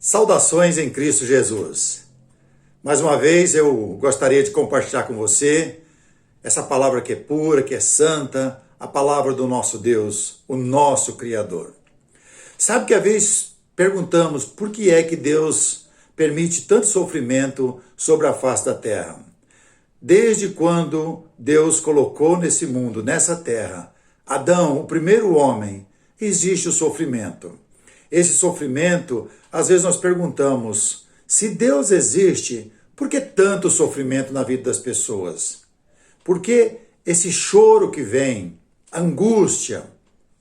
Saudações em Cristo Jesus. Mais uma vez eu gostaria de compartilhar com você essa palavra que é pura, que é santa, a palavra do nosso Deus, o nosso Criador. Sabe que às vezes perguntamos por que é que Deus permite tanto sofrimento sobre a face da terra? Desde quando Deus colocou nesse mundo, nessa terra, Adão, o primeiro homem, existe o sofrimento. Esse sofrimento, às vezes nós perguntamos, se Deus existe, por que tanto sofrimento na vida das pessoas? Por que esse choro que vem, angústia,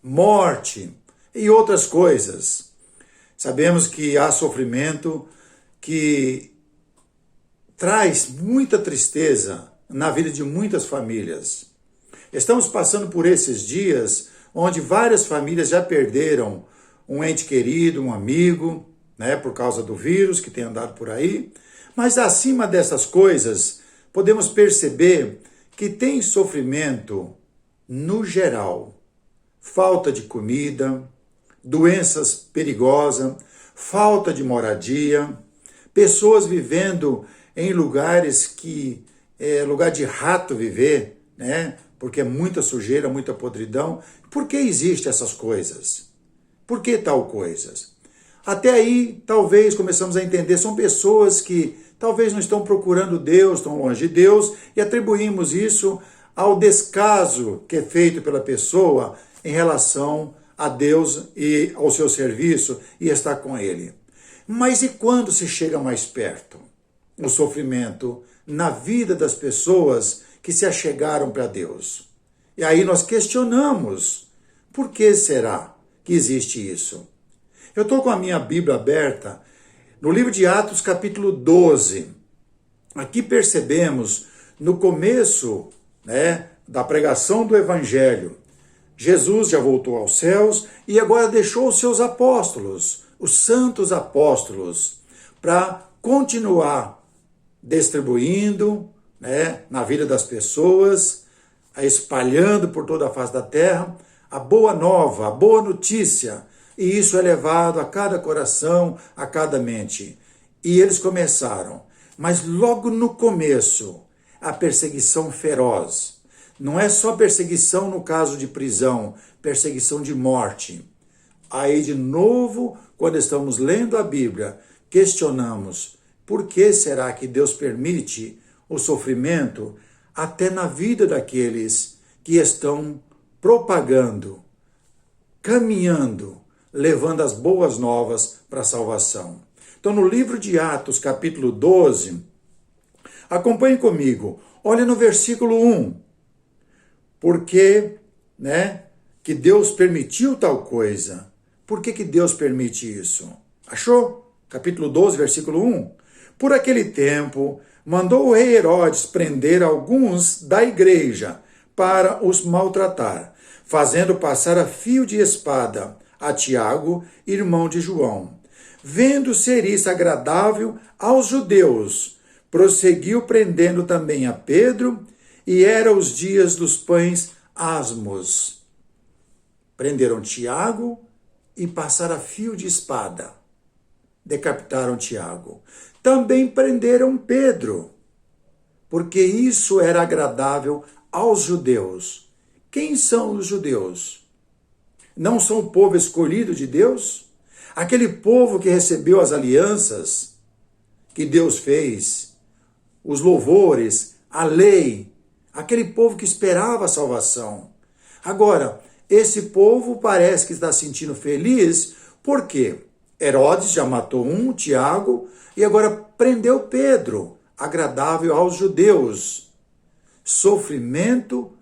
morte e outras coisas? Sabemos que há sofrimento que traz muita tristeza na vida de muitas famílias. Estamos passando por esses dias onde várias famílias já perderam um ente querido, um amigo, por causa do vírus que tem andado por aí. Mas acima dessas coisas, podemos perceber que tem sofrimento no geral. Falta de comida, doenças perigosas, falta de moradia, pessoas vivendo em lugares que é lugar de rato viver, porque é muita sujeira, muita podridão. Por que existem essas coisas? Por que tal coisas? Até aí, talvez começamos a entender, são pessoas que talvez não estão procurando Deus, estão longe de Deus, e atribuímos isso ao descaso que é feito pela pessoa em relação a Deus e ao seu serviço e estar com Ele. Mas e quando se chega mais perto? O sofrimento na vida das pessoas que se achegaram para Deus. E aí nós questionamos, por que será que existe isso? Eu estou com a minha Bíblia aberta no livro de Atos, capítulo 12. Aqui percebemos, no começo da pregação do Evangelho, Jesus já voltou aos céus e agora deixou os seus apóstolos, os santos apóstolos, para continuar distribuindo na vida das pessoas, espalhando por toda a face da terra, a boa nova, a boa notícia, e isso é levado a cada coração, a cada mente. E eles começaram, mas logo no começo, a perseguição feroz. Não é só perseguição no caso de prisão, perseguição de morte. Aí de novo, quando estamos lendo a Bíblia, questionamos, por que será que Deus permite o sofrimento até na vida daqueles que estão propagando, caminhando, levando as boas novas para a salvação. Então, no livro de Atos, capítulo 12, acompanhe comigo, olha no versículo 1, porque que Deus permitiu tal coisa. Por que Deus permite isso? Achou? Capítulo 12, versículo 1. Por aquele tempo, mandou o rei Herodes prender alguns da igreja, para os maltratar, fazendo passar a fio de espada a Tiago, irmão de João. Vendo ser isso agradável aos judeus, prosseguiu prendendo também a Pedro, e eram os dias dos pães asmos. Prenderam Tiago e passaram a fio de espada. Decapitaram Tiago. Também prenderam Pedro, porque isso era agradável aos judeus. Quem são os judeus? Não são o povo escolhido de Deus? Aquele povo que recebeu as alianças que Deus fez, os louvores, a lei, aquele povo que esperava a salvação. Agora, esse povo parece que está se sentindo feliz, porque Herodes já matou Tiago, e agora prendeu Pedro, agradável aos judeus. Sofrimento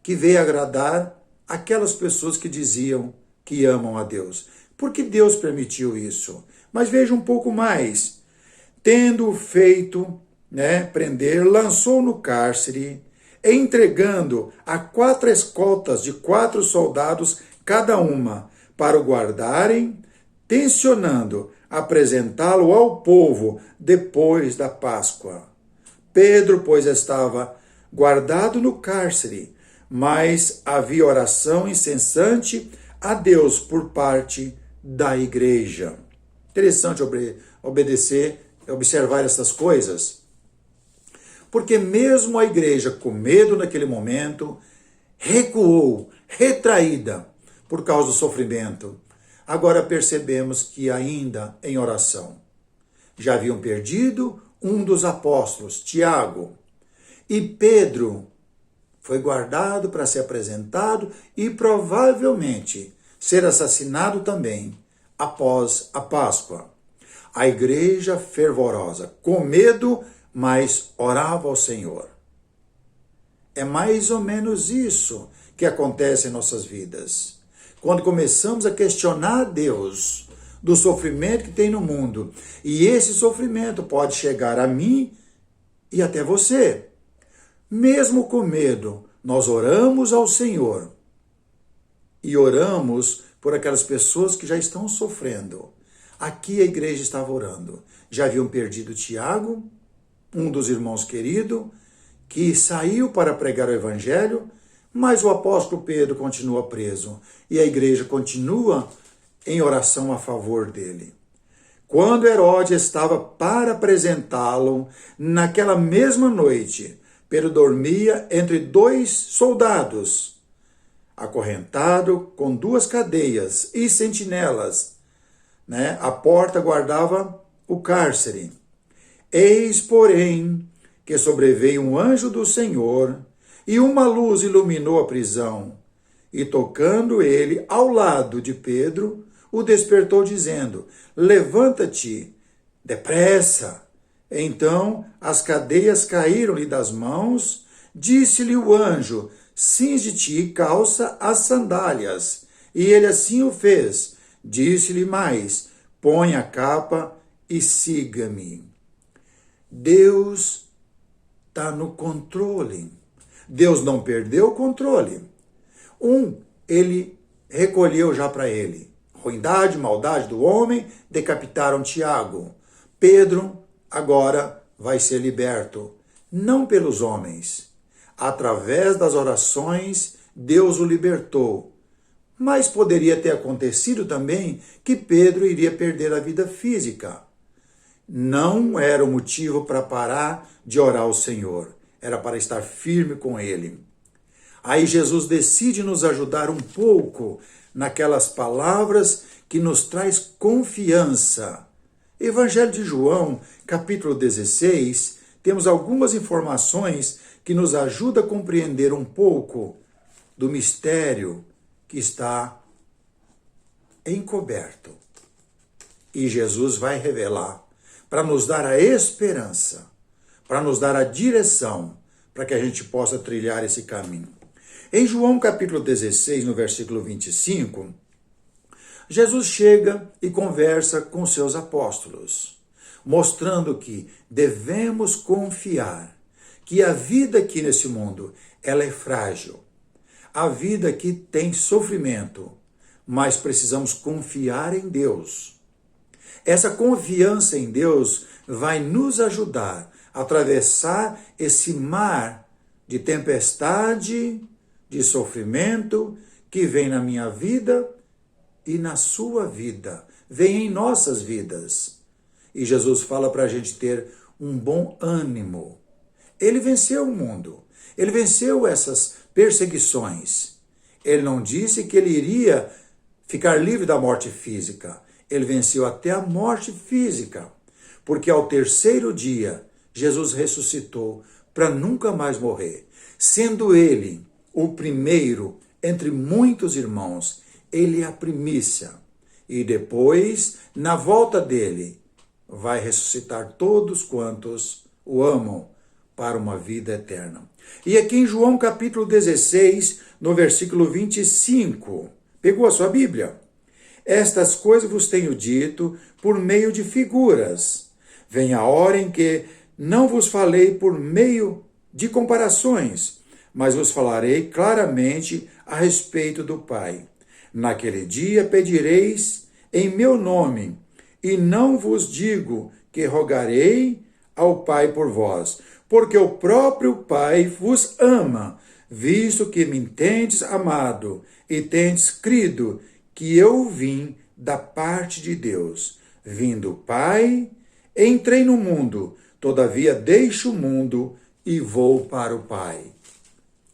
que veio agradar aquelas pessoas que diziam que amam a Deus. Por que Deus permitiu isso? Mas veja um pouco mais. Tendo feito, prender, lançou no cárcere, entregando a 4 escoltas de 4 soldados cada uma, para o guardarem, tencionando apresentá-lo ao povo depois da Páscoa. Pedro, pois, estava guardado no cárcere, mas havia oração incessante a Deus por parte da igreja. Interessante observar essas coisas, porque mesmo a igreja com medo naquele momento, recuou, retraída por causa do sofrimento. Agora percebemos que ainda em oração. Já haviam perdido um dos apóstolos, Tiago, e Pedro foi guardado para ser apresentado e provavelmente ser assassinado também após a Páscoa. A igreja fervorosa, com medo, mas orava ao Senhor. É mais ou menos isso que acontece em nossas vidas. Quando começamos a questionar a Deus do sofrimento que tem no mundo, e esse sofrimento pode chegar a mim e até você. Mesmo com medo, nós oramos ao Senhor e oramos por aquelas pessoas que já estão sofrendo. Aqui a igreja estava orando. Já haviam perdido Tiago, um dos irmãos queridos, que saiu para pregar o evangelho, mas o apóstolo Pedro continua preso e a igreja continua em oração a favor dele. Quando Herodes estava para apresentá-lo, naquela mesma noite, Pedro dormia entre 2 soldados, acorrentado com 2 cadeias e sentinelas. A porta guardava o cárcere. Eis, porém, que sobreveio um anjo do Senhor, e uma luz iluminou a prisão. E tocando ele ao lado de Pedro, o despertou, dizendo: levanta-te, depressa. Então as cadeias caíram-lhe das mãos. Disse-lhe o anjo: cinge-te e calça as sandálias. E ele assim o fez. Disse-lhe mais: põe a capa e siga-me. Deus está no controle. Deus não perdeu o controle. Ele recolheu já para ele. Ruindade, maldade do homem, decapitaram Tiago. Pedro agora vai ser liberto, não pelos homens. Através das orações, Deus o libertou. Mas poderia ter acontecido também que Pedro iria perder a vida física. Não era o motivo para parar de orar ao Senhor. Era para estar firme com Ele. Aí Jesus decide nos ajudar um pouco naquelas palavras que nos traz confiança. Evangelho de João, capítulo 16, temos algumas informações que nos ajudam a compreender um pouco do mistério que está encoberto. E Jesus vai revelar para nos dar a esperança, para nos dar a direção, para que a gente possa trilhar esse caminho. Em João capítulo 16, no versículo 25, Jesus chega e conversa com seus apóstolos, mostrando que devemos confiar que a vida aqui nesse mundo, ela é frágil. A vida aqui tem sofrimento, mas precisamos confiar em Deus. Essa confiança em Deus vai nos ajudar a atravessar esse mar de tempestade, de sofrimento que vem na minha vida e na sua vida, vem em nossas vidas. E Jesus fala para a gente ter um bom ânimo. Ele venceu o mundo, ele venceu essas perseguições. Ele não disse que ele iria ficar livre da morte física. Ele venceu até a morte física, porque ao 3º dia, Jesus ressuscitou para nunca mais morrer. Sendo ele o primeiro entre muitos irmãos, ele é a primícia. E depois, na volta dele, vai ressuscitar todos quantos o amam para uma vida eterna. E aqui em João capítulo 16, no versículo 25, pegou a sua Bíblia? Estas coisas vos tenho dito por meio de figuras. Vem a hora em que não vos falei por meio de comparações, mas vos falarei claramente a respeito do Pai. Naquele dia pedireis em meu nome, e não vos digo que rogarei ao Pai por vós, porque o próprio Pai vos ama, visto que me tendes amado e tendes crido que eu vim da parte de Deus. Vindo o Pai, entrei no mundo, todavia deixo o mundo e vou para o Pai.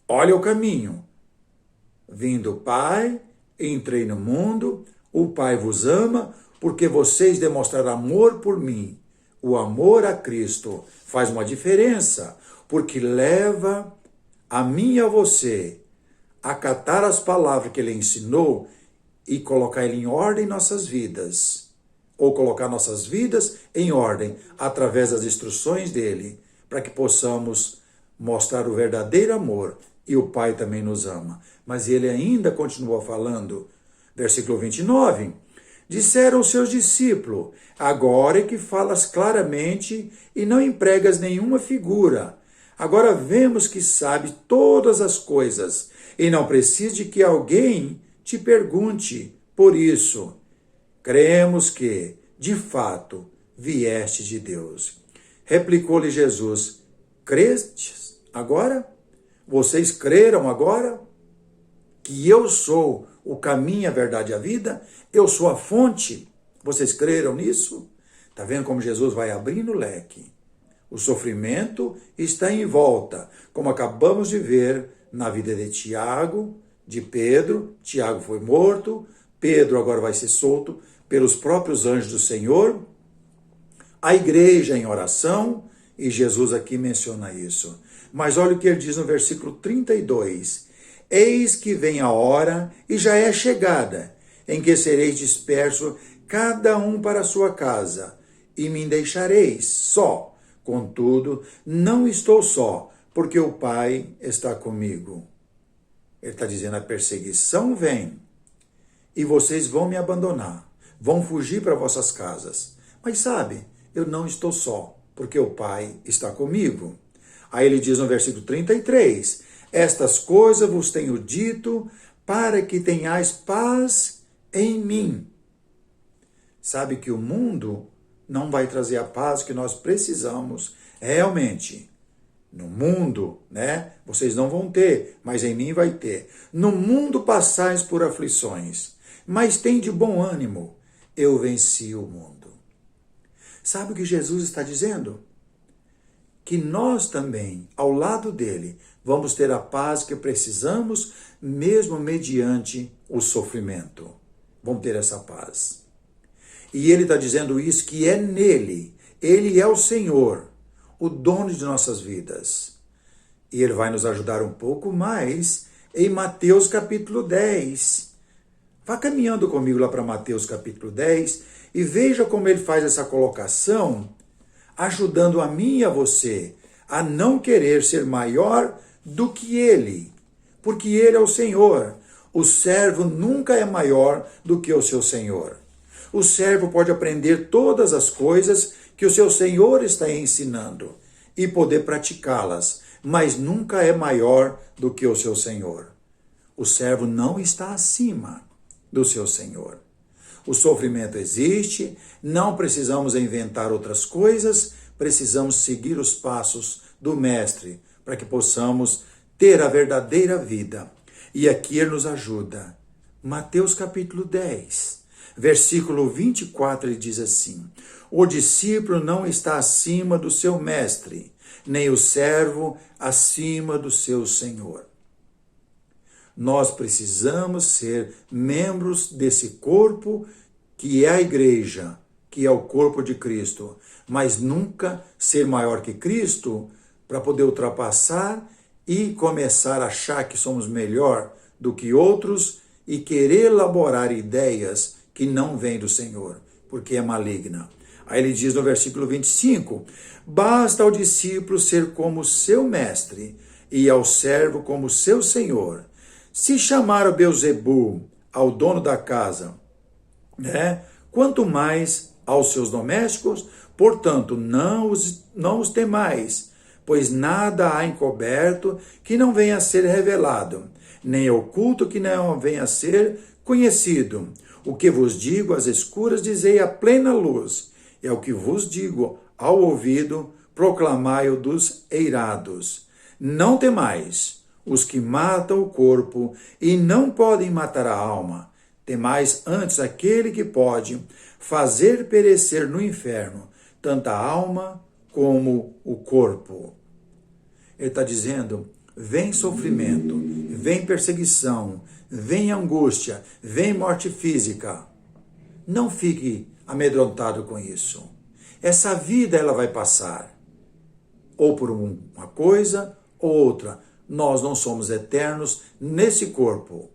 Olha o caminho. Vindo o Pai, entrei no mundo, o Pai vos ama, porque vocês demonstraram amor por mim. O amor a Cristo faz uma diferença, porque leva a mim e a você a acatar as palavras que Ele ensinou e colocar Ele em ordem em nossas vidas, ou colocar nossas vidas em ordem através das instruções dEle, para que possamos mostrar o verdadeiro amor, e o Pai também nos ama. Mas Ele ainda continua falando, versículo 29, disseram os seus discípulos, agora é que falas claramente e não empregas nenhuma figura. Agora vemos que sabe todas as coisas e não precisa de que alguém te pergunte. Por isso, cremos que, de fato, vieste de Deus. Replicou-lhe Jesus, crestes agora? Vocês creram agora? Que eu sou o caminho, a verdade e a vida? Eu sou a fonte? Vocês creram nisso? Está vendo como Jesus vai abrindo o leque? O sofrimento está em volta, como acabamos de ver na vida de Tiago, de Pedro. Tiago foi morto, Pedro agora vai ser solto pelos próprios anjos do Senhor. A igreja em oração, e Jesus aqui menciona isso. Mas olha o que ele diz no versículo 32. Eis que vem a hora, e já é chegada, em que sereis dispersos, cada um para a sua casa, e me deixareis só. Contudo, não estou só, porque o Pai está comigo. Ele está dizendo, a perseguição vem, e vocês vão me abandonar, vão fugir para vossas casas. Mas sabe, eu não estou só, porque o Pai está comigo. Aí ele diz no versículo 33, estas coisas vos tenho dito, para que tenhais paz em mim. Sabe que o mundo não vai trazer a paz que nós precisamos realmente. No mundo, né? Vocês não vão ter, mas em mim vai ter. No mundo passais por aflições, mas tem de bom ânimo. Eu venci o mundo. Sabe o que Jesus está dizendo? Que nós também, ao lado dele, vamos ter a paz que precisamos, mesmo mediante o sofrimento. Vamos ter essa paz. E ele está dizendo isso, que é nele. Ele é o Senhor, o dono de nossas vidas. E ele vai nos ajudar um pouco mais em Mateus capítulo 10. Vá caminhando comigo lá para Mateus capítulo 10 e veja como ele faz essa colocação, ajudando a mim e a você a não querer ser maior do que ele. Porque ele é o Senhor. O servo nunca é maior do que o seu Senhor. O servo pode aprender todas as coisas que o seu Senhor está ensinando e poder praticá-las, mas nunca é maior do que o seu Senhor. O servo não está acima do seu Senhor. O sofrimento existe, não precisamos inventar outras coisas, precisamos seguir os passos do Mestre para que possamos ter a verdadeira vida. E aqui ele nos ajuda. Mateus capítulo 10. Versículo 24, ele diz assim, o discípulo não está acima do seu mestre, nem o servo acima do seu senhor. Nós precisamos ser membros desse corpo que é a igreja, que é o corpo de Cristo, mas nunca ser maior que Cristo para poder ultrapassar e começar a achar que somos melhor do que outros e querer elaborar ideias que não vem do Senhor, porque é maligna. Aí ele diz no versículo 25, basta ao discípulo ser como seu mestre e ao servo como seu senhor. Se chamar o Beelzebu, ao dono da casa, né, quanto mais aos seus domésticos, portanto, não os temais, pois nada há encoberto que não venha a ser revelado, nem oculto que não venha a ser conhecido. O que vos digo às escuras, dizei à plena luz. É o que vos digo ao ouvido, proclamai-o dos eirados. Não temais os que matam o corpo e não podem matar a alma. temais antes aquele que pode fazer perecer no inferno tanto a alma como o corpo. Ele está dizendo, vem sofrimento, vem perseguição, vem angústia, vem morte física. Não fique amedrontado com isso. Essa vida ela vai passar, ou por uma coisa ou outra. Nós não somos eternos nesse corpo,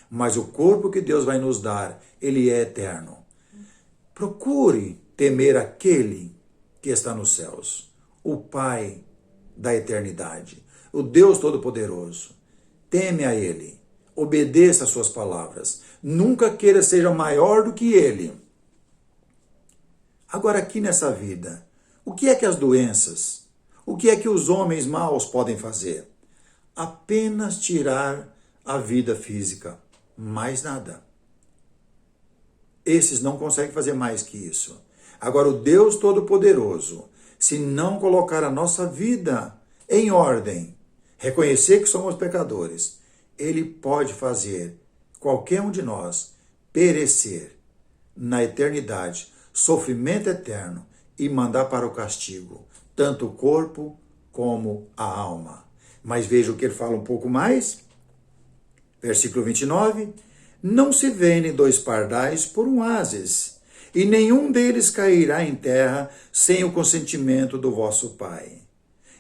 mas o corpo que Deus vai nos dar, ele é eterno. Procure temer aquele que está nos céus, o Pai da eternidade, o Deus Todo-Poderoso. Teme a Ele, obedeça às suas palavras, nunca queira seja maior do que Ele. Agora aqui nessa vida, o que é que as doenças, o que é que os homens maus podem fazer? Apenas tirar a vida física, mais nada. Esses não conseguem fazer mais que isso. Agora o Deus Todo-Poderoso, se não colocar a nossa vida em ordem, reconhecer que somos pecadores, Ele pode fazer qualquer um de nós perecer na eternidade, sofrimento eterno e mandar para o castigo, tanto o corpo como a alma. Mas veja o que ele fala um pouco mais. Versículo 29. Não se vendem 2 pardais por um ases, e nenhum deles cairá em terra sem o consentimento do vosso Pai.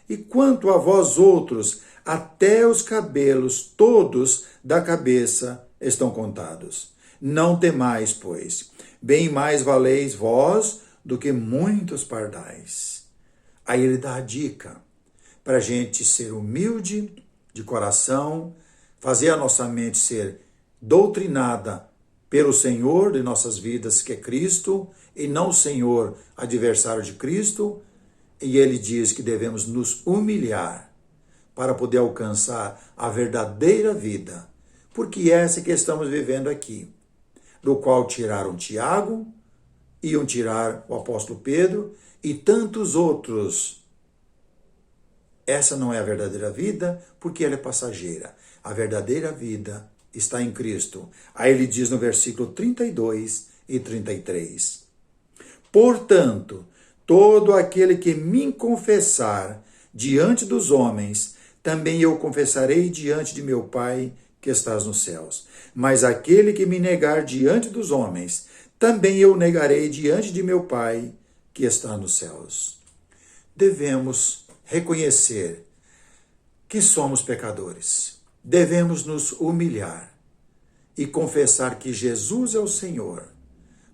E quanto a vós outros, até os cabelos todos da cabeça estão contados. Não temais, pois, bem mais valeis vós do que muitos pardais. Aí ele dá a dica para a gente ser humilde de coração, fazer a nossa mente ser doutrinada pelo Senhor de nossas vidas, que é Cristo, e não o Senhor adversário de Cristo. E ele diz que devemos nos humilhar para poder alcançar a verdadeira vida, porque essa que estamos vivendo aqui, do qual tiraram Tiago, iam tirar o apóstolo Pedro e tantos outros. Essa não é a verdadeira vida, porque ela é passageira. A verdadeira vida está em Cristo. Aí ele diz no versículo 32 e 33. Portanto, todo aquele que me confessar diante dos homens, também eu confessarei diante de meu Pai que estás nos céus. Mas aquele que me negar diante dos homens, também eu negarei diante de meu Pai que está nos céus. Devemos reconhecer que somos pecadores. Devemos nos humilhar e confessar que Jesus é o Senhor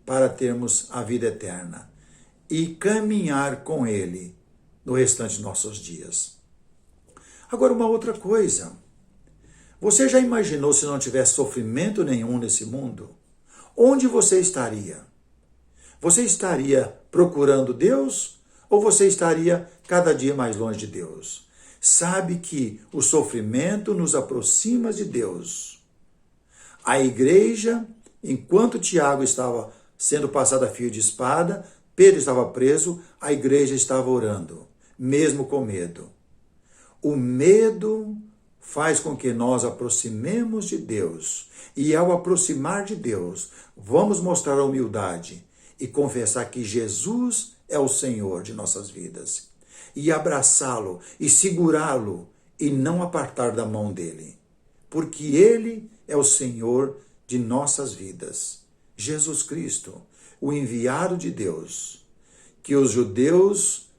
para termos a vida eterna e caminhar com Ele no restante de nossos dias. Agora, uma outra coisa. Você já imaginou se não tivesse sofrimento nenhum nesse mundo? Onde você estaria? Você estaria procurando Deus ou você estaria cada dia mais longe de Deus? Sabe que o sofrimento nos aproxima de Deus. A igreja, enquanto Tiago estava sendo passado a fio de espada, Pedro estava preso, a igreja estava orando, mesmo com medo. O medo faz com que nós aproximemos de Deus. E ao aproximar de Deus, vamos mostrar a humildade e confessar que Jesus é o Senhor de nossas vidas. E abraçá-lo e segurá-lo e não apartar da mão dele. Porque ele é o Senhor de nossas vidas. Jesus Cristo, o enviado de Deus, que os judeus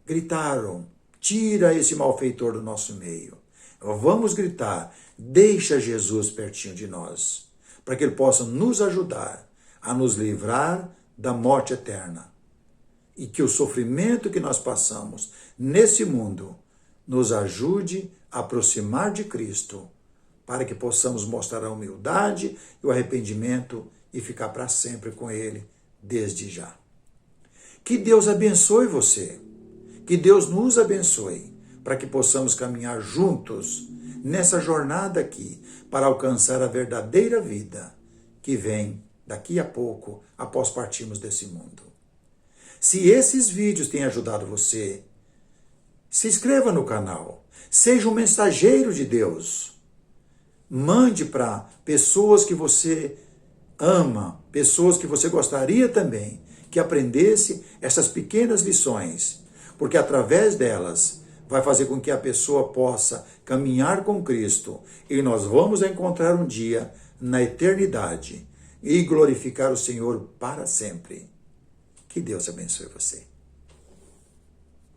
gritaram, tira esse malfeitor do nosso meio. Vamos gritar, deixa Jesus pertinho de nós, para que ele possa nos ajudar a nos livrar da morte eterna. E que o sofrimento que nós passamos nesse mundo nos ajude a aproximar de Cristo, para que possamos mostrar a humildade e o arrependimento e ficar para sempre com Ele desde já. Que Deus abençoe você, que Deus nos abençoe, para que possamos caminhar juntos nessa jornada aqui, para alcançar a verdadeira vida que vem daqui a pouco, após partirmos desse mundo. Se esses vídeos têm ajudado você, se inscreva no canal, seja um mensageiro de Deus. Mande para pessoas que você ama pessoas que você gostaria também que aprendesse essas pequenas lições, porque através delas vai fazer com que a pessoa possa caminhar com Cristo e nós vamos encontrar um dia na eternidade e glorificar o Senhor para sempre. Que Deus abençoe você.